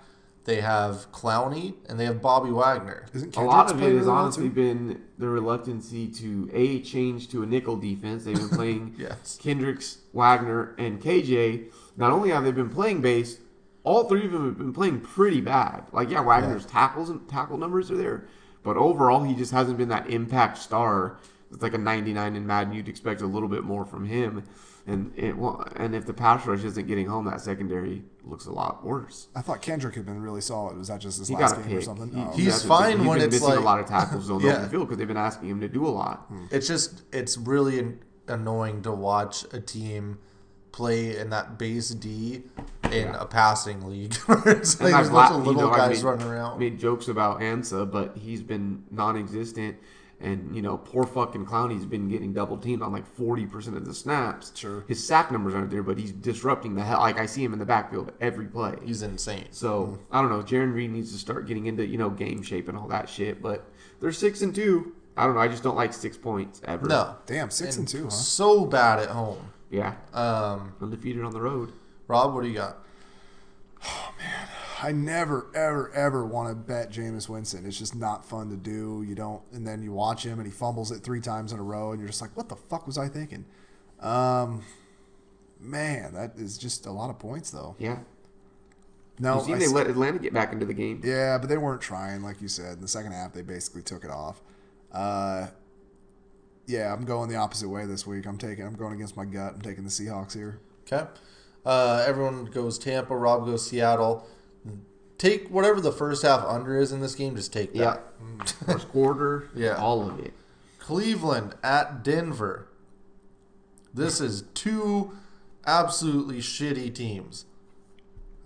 They have Clowney, and they have Bobby Wagner. A lot of it has honestly been the reluctancy to change to a nickel defense. They've been playing Kendricks, Wagner, and KJ. Not only have they been playing base, all 3 of them have been playing pretty bad. Like, Wagner's tackle numbers are there, but overall he just hasn't been that impact star. It's like a 99 in Madden. You'd expect a little bit more from him. And if the pass rush isn't getting home, that secondary looks a lot worse. I thought Kendrick had been really solid. Was that just his last game or something? He's fine when it's missing like a lot of tackles on the open field because they've been asking him to do a lot. It's really annoying to watch a team play in that base D in a passing league. It's like there's a bunch of little guys running around. Made jokes about Ansa, but he's been non-existent. And, poor fucking Clowney's been getting double teamed on like 40% of the snaps. Sure. His sack numbers aren't there, but he's disrupting the hell. Like, I see him in the backfield every play. He's insane. So, I don't know. Jaron Reed needs to start getting into, game shape and all that shit. But they're 6-2. I don't know. I just don't like 6 points ever. No. Damn, 6-2, huh? So bad at home. Yeah. Undefeated on the road. Rob, what do you got? Oh, man. I never, ever, ever want to bet Jameis Winston. It's just not fun to do. You don't, and then you watch him and he fumbles it 3 times in a row, and you're just like, what the fuck was I thinking? Man, that is just a lot of points, though. Yeah. No, they let Atlanta get back into the game. Yeah, but they weren't trying, like you said. In the second half, they basically took it off. Yeah, I'm going the opposite way this week. I'm going against my gut. I'm taking the Seahawks here. Okay. Everyone goes Tampa. Rob goes Seattle. Take whatever the first half under is in this game. Just take that. Yeah. First quarter. All of it. Cleveland at Denver. This is 2 absolutely shitty teams.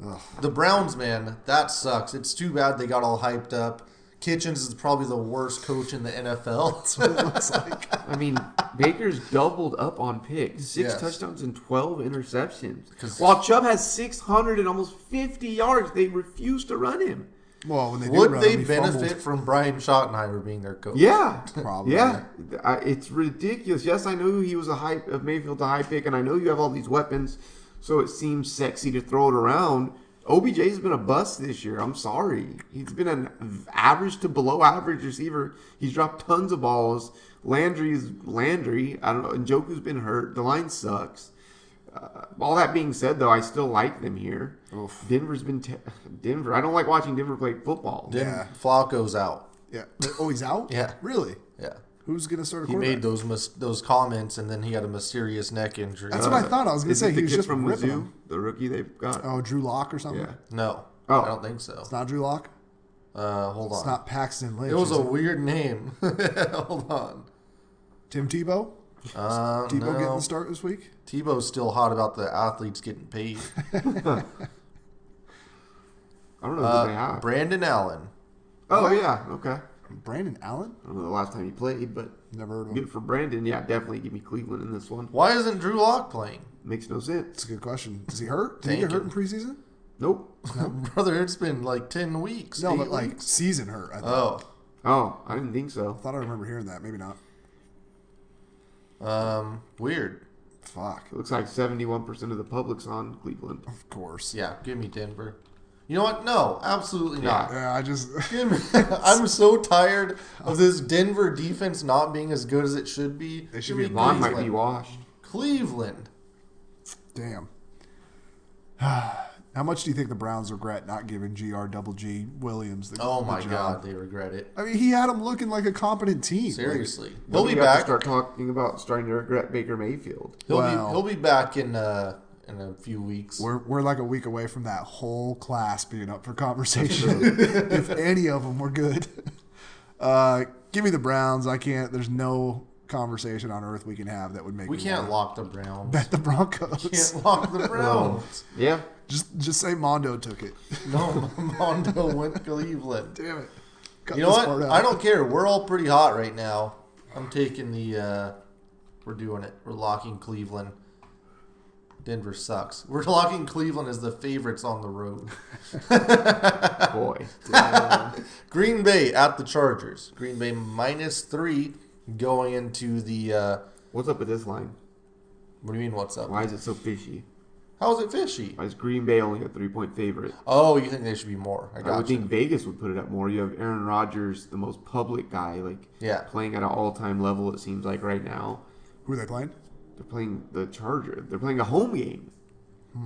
Ugh. The Browns, man, that sucks. It's too bad they got all hyped up. Kitchens is probably the worst coach in the NFL. That's what it looks like. I mean, Baker's doubled up on picks. 6 touchdowns and 12 interceptions. While Chubb has 600 and almost 50 yards, they refuse to run him. Well, when they do Would they benefit from Brian Schottenheimer being their coach? Yeah. Probably. Yeah. It's ridiculous. Yes, I know he was Mayfield's a high pick, and I know you have all these weapons, so it seems sexy to throw it around. OBJ's been a bust this year. I'm sorry. He's been an average to below average receiver. He's dropped tons of balls. Landry is Landry. I don't know. Njoku's been hurt. The line sucks. All that being said, though, I still like them here. Oof. Denver's been Denver. I don't like watching Denver play football. Flacco's out. Yeah. Oh, he's out? Yeah. Really? Yeah. Who's going to start a He quarterback? made those comments, and then he had a mysterious neck injury. That's what I thought. I was going to say the he was kid just from ripping Mizzou, him. the rookie they've got. Oh, Drew Lock or something? Yeah. No. Oh. I don't think so. It's not Drew Lock? Hold on. It's not Paxton Lynch. It was is a weird name. Hold on. Tim Tebow? Tebow no. getting the start this week? Tebow's still hot about the athletes getting paid. I don't know who they have. Brandon Allen. Oh, yeah. Okay. Brandon Allen? I don't know the last time he played, but Never heard of him. good for Brandon. Yeah, definitely give me Cleveland in this one. Why isn't Drew Lock playing? Makes no sense. That's a good question. Is he hurt? Did he get hurt in preseason? Nope. Brother, it's been like 10 weeks. No, 8 but like weeks. season hurt, I thought. Oh. I didn't think so. I thought I remember hearing that. Maybe not. Weird. Fuck. It looks like 71% of the public's on Cleveland. Of course. Yeah, give me Denver. You know what? No, absolutely not. Yeah, I just... I'm so tired of this Denver defense not being as good as it should be. They should Give be me Vaughn might be Cleveland. washed. Cleveland. Damn. How much do you think the Browns regret not giving G Williams the Oh my job? God, they regret it. I mean, he had him looking like a competent team. Seriously, Then he'll be we have to back. start talking about starting to regret Baker Mayfield. He'll be back in a few weeks. We're like a week away from that whole class being up for conversation. If any of them were good. Give me the Browns. I can't. There's no conversation on earth we can have that would make We me can't wanna lock the Browns. bet the Broncos. Can't lock the Browns. Yeah. Just say Mondo took it. No, Mondo went Cleveland. Damn it. Cut You know this part what? out. I don't care. We're all pretty hot right now. I'm taking the. We're doing it. We're locking Cleveland. Denver sucks. We're locking Cleveland as the favorites on the road. Boy. Green Bay at the Chargers. Green Bay -3 going into the. What's up with this line? What do you mean? What's up? Why is it so fishy? How is it fishy? Why is Green Bay only a 3-point favorite? Oh, you think they should be more? I I got would you. think Vegas would put it up more. You have Aaron Rodgers, the most public guy, playing at an all-time level, it seems like right now. Who are they playing? They're playing the Chargers. They're playing a home game. I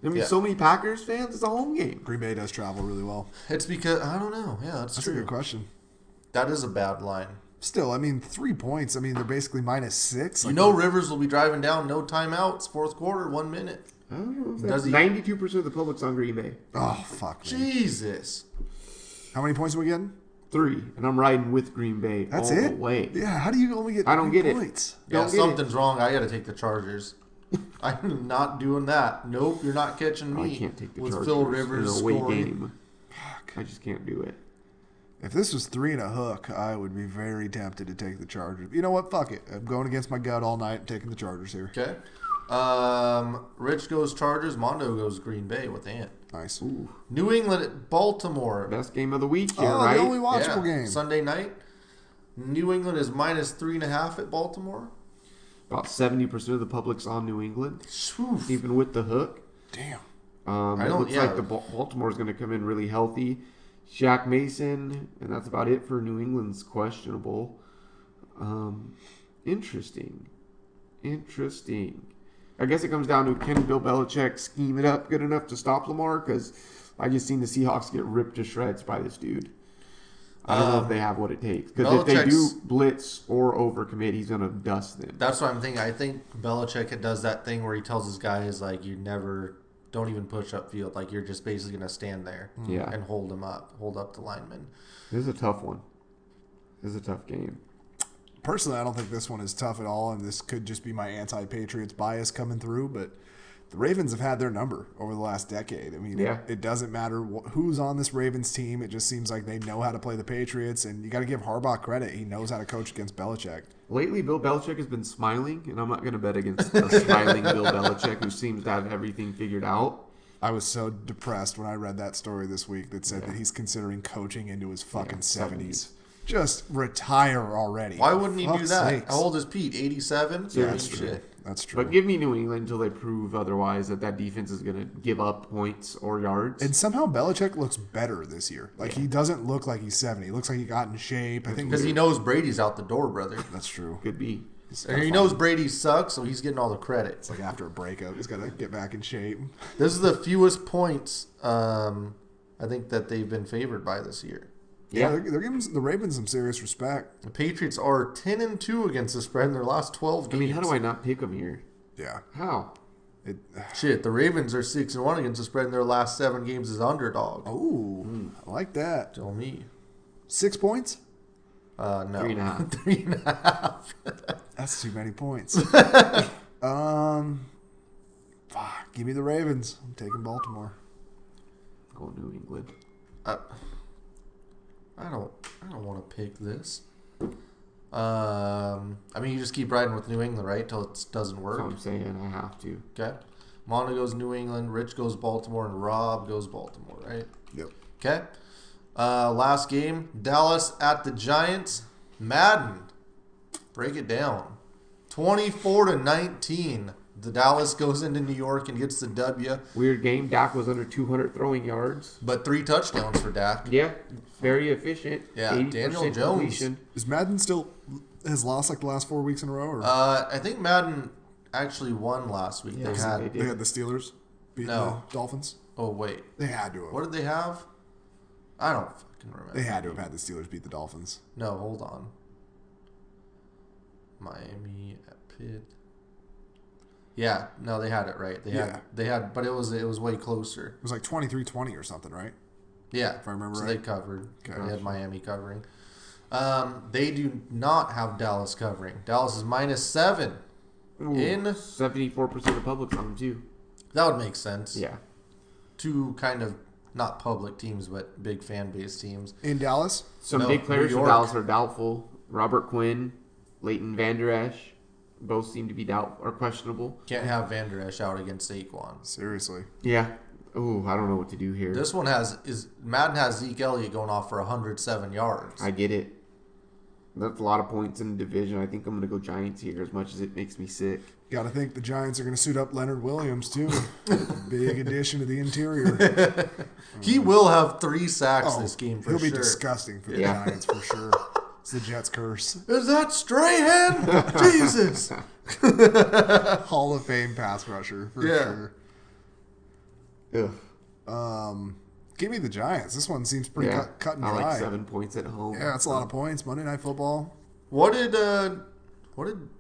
mean, Yeah. so many Packers fans, it's a home game. Green Bay does travel really well. It's because I don't know. Yeah, that's That's true. a good question. That is a bad line. Still, I mean, 3 points. I mean, they're basically -6. You know, Rivers will be driving down, no timeouts, fourth quarter, 1 minute. I don't know. If Does that's he- 92% of the public's on Green Bay. Oh, fuck, man. Jesus. How many points are we getting? 3. And I'm riding with Green Bay That's all it? the way. Yeah, how do you only get I don't 3 get it. points? Yeah, Don't get something's wrong. I got to take the Chargers. I'm not doing that. Nope, you're not catching me. I can't take the with Chargers Phil Rivers in a away scoring. game. I just can't do it. If this was 3 and a hook, I would be very tempted to take the Chargers. You know what? Fuck it. I'm going against my gut all night. I'm taking the Chargers here. Okay. Rich goes Chargers. Mondo goes Green Bay with Ant. Nice. Ooh, New England at Baltimore. best game of the week here, Oh, right? the only watchable Yeah, game. Sunday night. New England is -3.5 at Baltimore. About 70% of the public's on New England, Phew. even with the hook. Damn. I It don't- looks yeah. like the Baltimore's going to come in really healthy. Shaq Mason, and that's about it for New England's questionable. Interesting. I guess it comes down to can Bill Belichick scheme it up good enough to stop Lamar? Because I just seen the Seahawks get ripped to shreds by this dude. I don't know if they have what it takes. Because if they do Belichick's- blitz or overcommit, he's going to dust them. That's what I'm thinking. I think Belichick does that thing where he tells his guys, like, you never, don't even push upfield. Like, you're just basically going to stand there Yeah. and hold up the linemen. This is a tough one. This is a tough game. Personally, I don't think this one is tough at all, and this could just be my anti-Patriots bias coming through, but the Ravens have had their number over the last decade. I mean, Yeah. it doesn't matter who's on this Ravens team. It just seems like they know how to play the Patriots, and you got to give Harbaugh credit. He knows how to coach against Belichick. Lately, Bill Belichick has been smiling, and I'm not going to bet against a smiling Bill Belichick who seems to have everything figured out. I was so depressed when I read that story this week that said that he's considering coaching into his fucking 70s. Just retire already. Why wouldn't he do Fuck's that? sakes. How old is Pete? 87? Yeah, I mean, that's true. shit. That's true. But give me New England until they prove otherwise that defense is going to give up points or yards. And somehow Belichick looks better this year. Like, he doesn't look like he's 70. He looks like he got in shape. I think Because he knows Brady's out the door, brother. that's true. Could be. And he knows Brady sucks, so he's getting all the credit. It's like after a breakup, he's got to get back in shape. This is the fewest points I think that they've been favored by this year. Yeah, Yeah. they're giving the Ravens some serious respect. The Patriots are 10-2 against the spread in their last 12 I games. mean, how do I not pick them here? Yeah. How? It, Shit, the Ravens are 6-1 against the spread in their last 7 games as underdog. oh, I like that. Tell me. 6 points? No. 3.5. 3.5. That's too many points. Give me the Ravens. I'm taking Baltimore. Go New England. I don't want to pick this. I mean, you just keep riding with New England, right? Till it doesn't work. That's what I'm saying. I have to. Okay. Mondo goes New England, Rich goes Baltimore, and Rob goes Baltimore, right? Yep. Okay. Last game, Dallas at the Giants. Madden. Break it down. 24-19. The Dallas goes into New York and gets the W. Weird game. Dak was under 200 throwing yards. But 3 touchdowns for Dak. Yeah. Very efficient. Yeah, 80% Daniel Jones. completion. Is Madden still has lost like the last 4 weeks in a row? Or I think Madden actually won last week. Yeah, They had. they they had the Steelers beating No. the Dolphins? Oh wait, They had to have. what did they have? I don't fucking remember. They had to have had the Steelers beat the Dolphins. No, hold on. Miami at Pitt. Yeah, no, they had it right. They had, but it was way closer. It was like 23-20 or something, right? Yeah, If I remember so right. they covered. Okay. They had Miami covering. They do not have Dallas covering. Dallas is -7. Ooh, In 74% of the public's on them, too. that would make sense. Yeah. 2 kind of not public teams, but big fan base teams. In Dallas? Some No, big players New for York. Dallas are doubtful. Robert Quinn, Leighton Vander Esch, both seem to be or questionable. Can't have Van Der Esch out against Saquon. Seriously. Yeah. Ooh, I don't know what to do here. This one Madden has Zeke Elliott going off for 107 yards. I get it. That's a lot of points in the division. I think I'm going to go Giants here as much as it makes me sick. Got to think the Giants are going to suit up Leonard Williams, too. Big addition to the interior. He will have 3 sacks this game for he'll sure. be disgusting for the Yeah. Giants, for sure. It's the Jets' curse. Is that Strahan? Jesus. Hall of Fame pass rusher, for Yeah. Ugh. sure. Give me the Giants. This one seems pretty Yeah. cut and I dry. like 7 points at home. Yeah, that's a lot of points. Monday Night Football. What did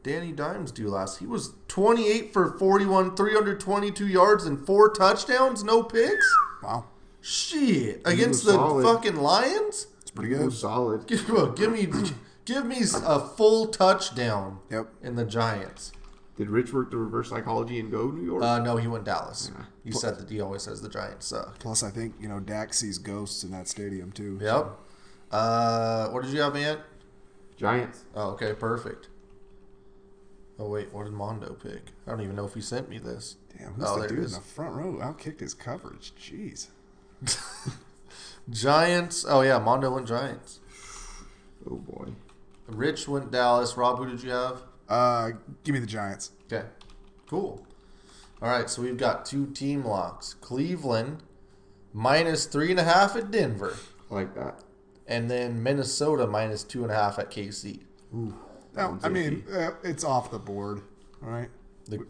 Danny Dimes do last? He was 28 for 41, 322 yards and 4 touchdowns, no picks. Wow. Shit, against was the solid. fucking Lions? It's pretty Ooh, good. solid. Give me a full touchdown Yep. in the Giants. Did Rich work the reverse psychology and go New York? No, he went Dallas. He said that he always says the Giants suck. Plus, I think, Dak sees ghosts in that stadium, too. Yep. What did you have, man? Giants. Oh, okay, perfect. Oh wait, what did Mondo pick? I don't even know if he sent me this. Damn, who's Oh, the there it dude in is. the front row? Outkicked his coverage. Jeez. Giants. Oh yeah, Mondo went Giants. Oh, boy. Rich went Dallas. Rob, who did you have? Give me the Giants. Okay, cool. All right, so we've got 2 team locks. Cleveland -3.5 at Denver, I like that. and then Minnesota -2.5 at KC. Ooh. No, I mean, it's off the board. All right. The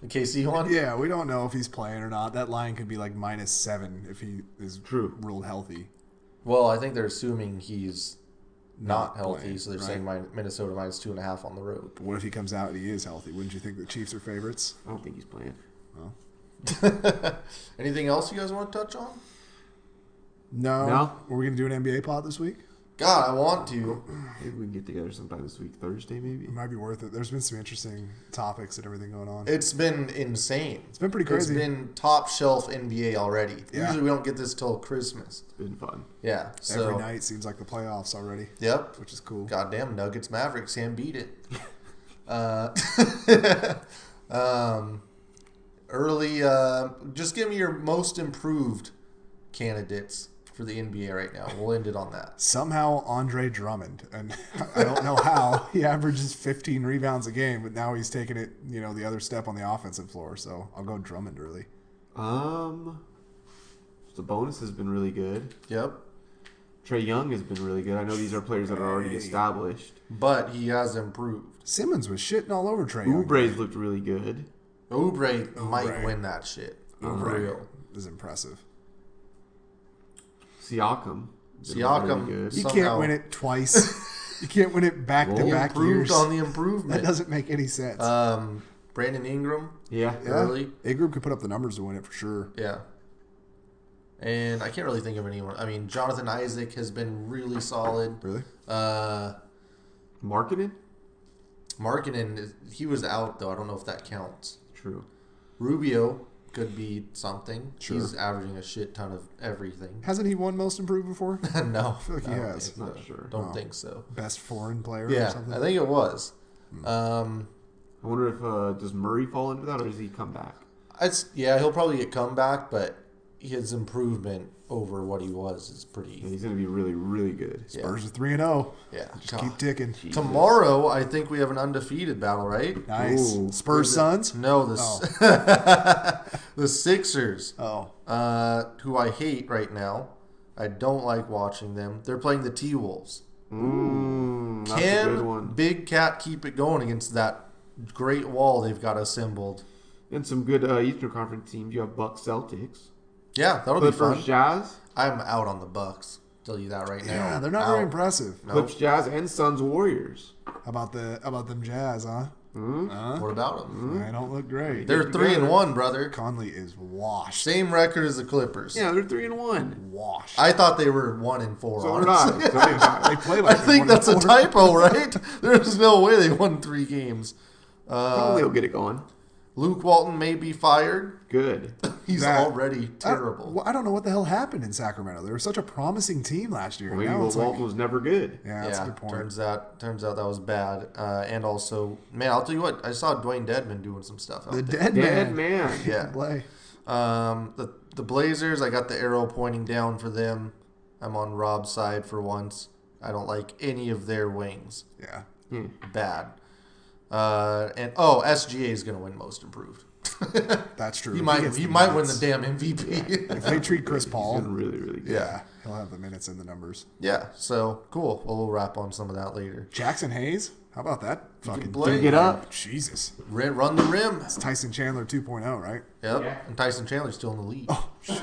KC one. Yeah, we don't know if he's playing or not. That line could be like -7 if he is True. ruled healthy. Well, I think they're assuming he's not Not healthy, playing, so they're right. saying Minnesota -2.5 on the road. But what if he comes out and he is healthy? Wouldn't you think the Chiefs are favorites? I don't think he's playing. Anything else you guys want to touch on? No. No? Were we going to do an NBA pod this week? God, I want to. Maybe we can get together sometime this week. Thursday, maybe? It might be worth it. There's been some interesting topics and everything going on. It's been insane. It's been pretty crazy. It's been top shelf NBA already. Yeah. Usually we don't get this till Christmas. It's been fun. Yeah. So Every night seems like the playoffs already, Yep. which is cool. Goddamn Nuggets Mavericks can't beat it. Early. Just give me your most improved candidates for the NBA right now. We'll end it on that. Somehow Andre Drummond, and I don't know how, he averages 15 rebounds a game, but now he's taking it, the other step on the offensive floor. So I'll go Drummond early. The bonus has been really good. Yep. Trey Young has been really good. I know these are players that are already established. But he has improved. Simmons was shitting all over Trae Young. Oubre's looked really good. Oubre might Oubre. win that shit. For Oubre real. is impressive. Siakam Siakam, good. You somehow can't win it twice. You can't win it back-to-back improved years. on the improvement. That doesn't make any sense. Brandon Ingram, Yeah. early. Ingram could put up the numbers to win it for sure. Yeah. And I can't really think of anyone. I mean, Jonathan Isaac has been really solid. Really? Marketing? Markkanen, he was out, though. I don't know if that counts. True. Rubio could be something. Sure. He's averaging a shit ton of everything. Hasn't he won Most Improved before? No. I feel like he I don't has. think Not so. sure. Don't think so. Best foreign player or Yeah, something? I think it was. I wonder if does Murray fall into that, or does he come back? He'll probably get comeback, but his improvement over what he was is Yeah, pretty. he's going to be really, really good. Yeah. Spurs are 3-0. Yeah. Just keep ticking. Jesus. Tomorrow, I think we have an undefeated battle, right? Nice. Ooh. Spurs Suns? No, the Sixers, Oh. who I hate right now. I don't like watching them. They're playing the T-Wolves. That's a good Can one. Big Cat keep it going against that great wall they've got assembled? And some good Eastern Conference teams. You have Bucks, Celtics. Yeah, that'll be Clippers, fun. Jazz. I'm out on the Bucks. Tell you that right now. Yeah, they're not Out. very impressive. Nope. Clips, Jazz, and Suns, Warriors. How about them Jazz, huh? What about them? They don't look great. They're 3-1, brother. Conley is washed. Same record as the Clippers. Yeah, they're 3-1. Washed. I thought they were 1-4. So did honestly. I. So did I. They play I like think that's a 1-4. typo, right? There's no way they won 3 games. Probably will get it going. Luke Walton may be fired. Good. He's That- already terrible. I don't know what the hell happened in Sacramento. They were such a promising team last year. Well, maybe now it's Walton like, was never good. yeah, that's a good point. turns out that was bad. And also, man, I'll tell you what, I saw Dwayne Dedman doing some stuff out The there. dead man. Man. Yeah. Play. The Blazers, I got the arrow pointing down for them. I'm on Rob's side for once. I don't like any of their wings. Yeah. Bad. SGA is going to win Most Improved. That's true. He gets the might win minutes. the damn MVP. If they treat Chris He's Paul, doing really, really good. Yeah. he'll have the minutes and the numbers. Yeah, so cool. Well, we'll wrap on some of that later. Jackson Hayes? How about that? Fucking play. Dude, get up. Jesus. Run the rim. It's Tyson Chandler 2.0, right? Yep. Yeah. And Tyson Chandler's still in the league. Oh, shit.